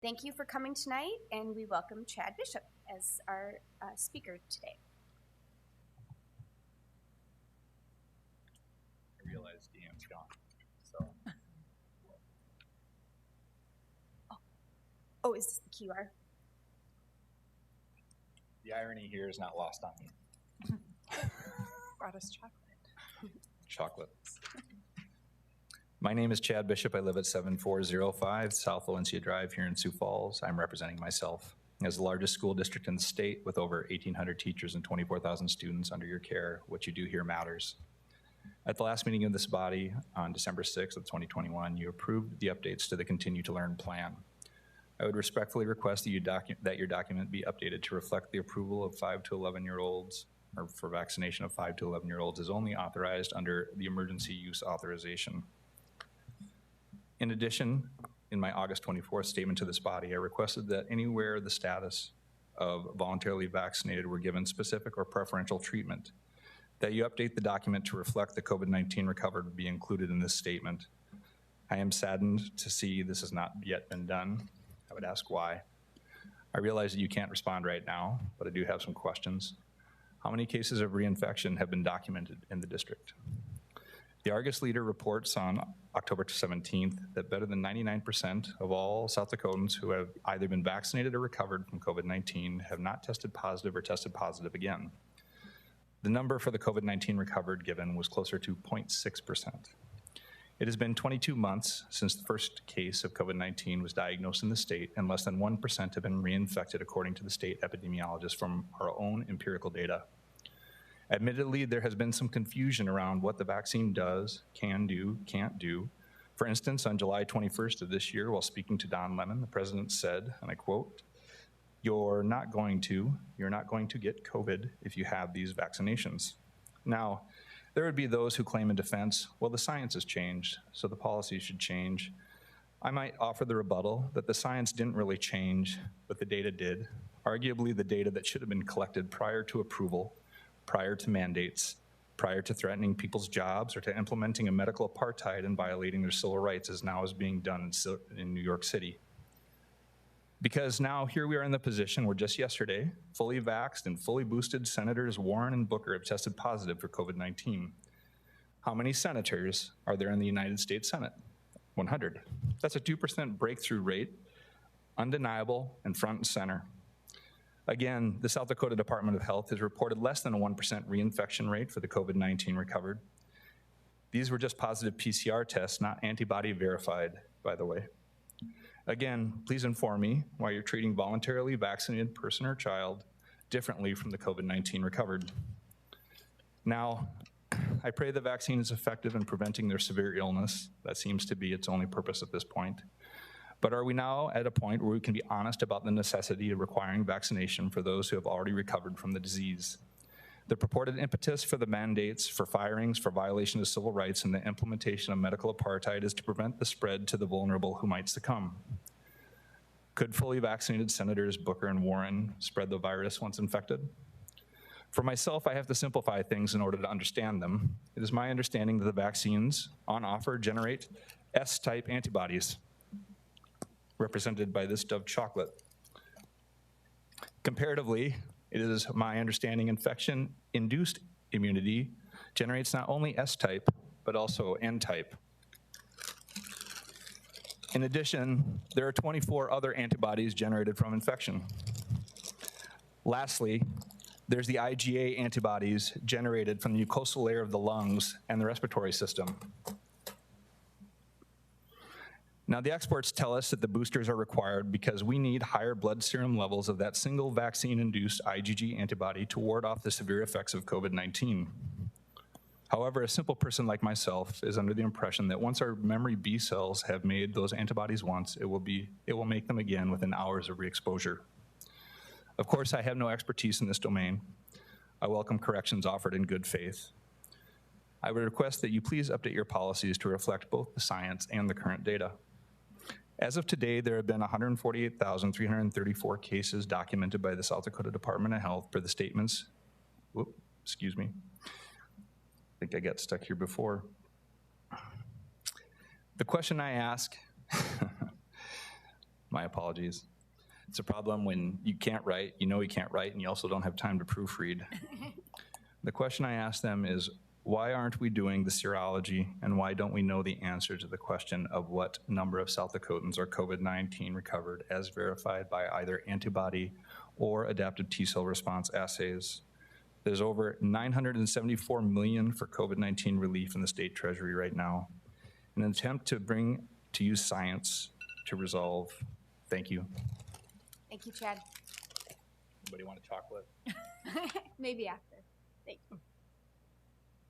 Thank you for coming tonight, and we welcome Chad Bishop as our speaker today. I realize Deanne's gone, so. Oh, is this the QR? The irony here is not lost on me. Brought us chocolate. Chocolate. My name is Chad Bishop. I live at 7405 South Valencia Drive here in Sioux Falls. I'm representing myself. As the largest school district in the state with over 1,800 teachers and 24,000 students under your care, what you do here matters. At the last meeting of this body on December 6th of 2021, you approved the updates to the Continue to Learn plan. I would respectfully request that your document be updated to reflect the approval of 5 to 11-year-olds, or for vaccination of 5 to 11-year-olds is only authorized under the emergency use authorization. In addition, in my August 24th statement to this body, I requested that anywhere the status of voluntarily vaccinated were given specific or preferential treatment, that you update the document to reflect the COVID-19 recovered be included in this statement. I am saddened to see this has not yet been done. I would ask why. I realize that you can't respond right now, but I do have some questions. How many cases of reinfection have been documented in the district? The Argus Leader reports on October 17th that better than 99% of all South Dakotans who have either been vaccinated or recovered from COVID-19 have not tested positive or tested positive again. The number for the COVID-19 recovered given was closer to 0.6%. It has been 22 months since the first case of COVID-19 was diagnosed in the state, and less than 1% have been reinfected according to the state epidemiologist from our own empirical data. Admittedly, there has been some confusion around what the vaccine does, can do, can't do. For instance, on July 21st of this year, while speaking to Don Lemon, the president said, and I quote, you're not going to get COVID if you have these vaccinations. Now, there would be those who claim in defense, well, the science has changed, so the policy should change. I might offer the rebuttal that the science didn't really change, but the data did. Arguably, the data that should have been collected prior to approval, prior to mandates, prior to threatening people's jobs or to implementing a medical apartheid and violating their civil rights as now is being done in New York City. Because now here we are in the position where just yesterday, fully vaxxed and fully boosted Senators Warren and Booker have tested positive for COVID-19. How many senators are there in the United States Senate? 100. That's a 2% breakthrough rate, undeniable and front and center. Again, the South Dakota Department of Health has reported less than a 1% reinfection rate for the COVID-19 recovered. These were just positive PCR tests, not antibody verified, by the way. Again, please inform me why you're treating voluntarily vaccinated person or child differently from the COVID-19 recovered. Now, I pray the vaccine is effective in preventing their severe illness. That seems to be its only purpose at this point. But are we now at a point where we can be honest about the necessity of requiring vaccination for those who have already recovered from the disease? The purported impetus for the mandates, for firings, for violation of civil rights, and the implementation of medical apartheid is to prevent the spread to the vulnerable who might succumb. Could fully vaccinated Senators Booker and Warren spread the virus once infected? For myself, I have to simplify things in order to understand them. It is my understanding that the vaccines on offer generate S-type antibodies, represented by this Dove chocolate. Comparatively, it is my understanding infection-induced immunity generates not only S-type, but also N-type. In addition, there are 24 other antibodies generated from infection. Lastly, there's the IgA antibodies generated from the mucosal layer of the lungs and the respiratory system. Now, the experts tell us that the boosters are required because we need higher blood serum levels of that single vaccine-induced IgG antibody to ward off the severe effects of COVID-19. However, a simple person like myself is under the impression that once our memory B cells have made those antibodies once, it will make them again within hours of re-exposure. Of course, I have no expertise in this domain. I welcome corrections offered in good faith. I would request that you please update your policies to reflect both the science and the current data. As of today, there have been 148,334 cases documented by the South Dakota Department of Health per the statements. Excuse me. I think I got stuck here before. The question I ask My apologies. It's a problem when you can't write, you know you can't write, and you also don't have time to proofread. The question I asked them is, why aren't we doing the serology, and why don't we know the answer to the question of what number of South Dakotans are COVID-19 recovered as verified by either antibody or adaptive T-cell response assays? There's over 974 million for COVID-19 relief in the state treasury right now. In an attempt to use science to resolve. Thank you. Thank you, Chad. Anybody want a chocolate? Maybe after. Thank you.